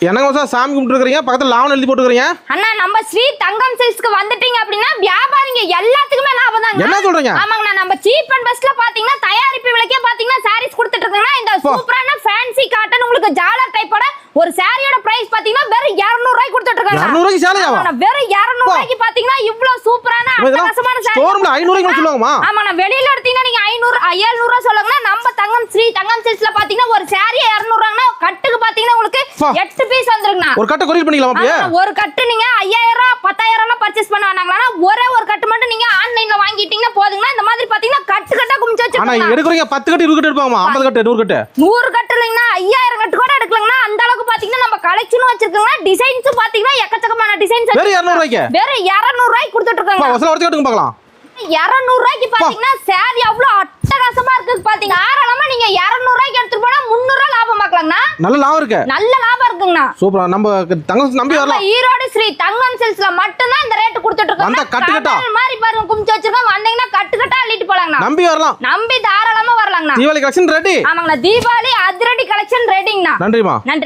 என்னங்க சார் சாமி கும்பிட்டு இருக்கீங்க, பக்கத்துல லாவன் எழுதி போட்டுக்கிறீங்க. அண்ணா நம்ம ஸ்ரீ தங்கம் சில்க்ஸ்க்கு வந்துட்டீங்க அப்படின்னா வியாபாரிங்க எல்லாத்துக்குமே லாபம் தாங்க. என்ன சொல்றீங்க? ஆமாங்க, நம்ம சீப் அண்ட் பெஸ்ட்ல பாத்தீங்கன்னா தயாரிப்பு விலைக்கே பாத்தீங்கன்னா சாரீஸ் கொடுத்துட்டு இருக்கோம்னா இந்த சூப்பரான ஃபேன்சி காட்டன் உங்களுக்கு ஜாலர் டைப்போட ஒரு சாரியோட பிரைஸ் பாத்தீங்கன்னா வெறும் 200 ரூபாய்க்கு கொடுத்துட்டு இருக்காங்க. 200 ரூபாய்க்கு சாரியாவா? வெறும் 200 ரூபாய்க்கு பாத்தீங்கன்னா இவ்ளோ சூப்பரான அட்டகாசமான சாரி. ஸ்டோர்ல 500 ரூபாய்க்கு சொல்லுவாங்கமா? ஆமாண்ணா, வெளியில எடுத்தீங்கன்னா நீங்க 500 700 ரூபாய் சொல்லுங்கன்னா நம்ம தங்கம் ஸ்ரீ தங்கம் சில்க்ஸ்ல பாத்தீங்கன்னா ஒரு சாரி 200 ரூபாய்னா கட்டுக்கு பாத்தீங்கன்னா உங்களுக்கு 8 பீஸ் வந்துருங்கண்ணா. ஒரு கட்டு கொரியர் பண்ணிக்கலாம் அப்படியே? ஒரு கட்டு நீங்க 5000 10,000 பர்ச்சேஸ் பண்ண வேணாங்களா, ஒரே ஒரு கட்டு மட்டும் நீங்க ஆன்லைன்ல வாங்கிட்டீங்கன்னா போதுங்கண்ணா. இந்த மாதிரி பாத்தீங்கன்னா கட்டு கட்டா குமிச்சு வச்சிருக்காங்க. ஆனா எடுக்குறீங்க 10 கட்டு 20 கட்டு எடுப்பாங்கமா? 50 கட்டு 100 கட்டு 100 கட்டு இல்லைங்கன்னா 5000 கட்டு கூட எடுக்கலாங்கண்ணா. அந்த அளவுக்கு பாத்தீங்கன்னா நம்ம கலெக்ஷனும் வச்சிருக்கோங்க. டிசைன்ஸும் பாத்தீங்கன்னா எக்கச்சக்கமான டிசைன்ஸ். வெறும் 200 ரூபாய்க்கு? வெறும் 200 ரூபாய்க்கு கொடுத்துட்டு இருக்காங்க. வசல வரது கட்டுங்க பார்க்கலாம். 200 ரூபாய்க்கு பாத்தீங்கன்னா சாரி அவ்வளவு அட்டகாசமா இருக்கு பாத்தீங்க. தாராளமா நீங்க 200 ரூபாய்க்கு எடுத்துட்டு போனா 300 ரூபாய் லாபம் பார்க்கலாம்னா. நல்ல லாபம் இருக்கு. நல்ல லாபம் இருக்குங்கண்ணா. சூப்பரா. நம்ம தங்கம் நம்பி வரலாம். ஈரோடு ஸ்ரீ தங்கம் சில்க்ஸ்ல மட்டும் தான் இந்த ரேட் கொடுத்துட்டு இருக்காங்க. அந்த கட்டு கட்டா மாதிரி பாருங்க குமிச்சு வச்சிருக்கோம். வந்தீங்கன்னா கட்டு கட்டா அள்ளிட்டு போலாங்கண்ணா. நம்பி வரலாம். நம்பி தாராளமா வரலாங்கண்ணா. Deepavali collection ready. ஆமாங்கண்ணா, தீபாவளி அதிரடி கலெக்ஷன் ரெடிங்கண்ணா. நன்றிமா. நன்றி.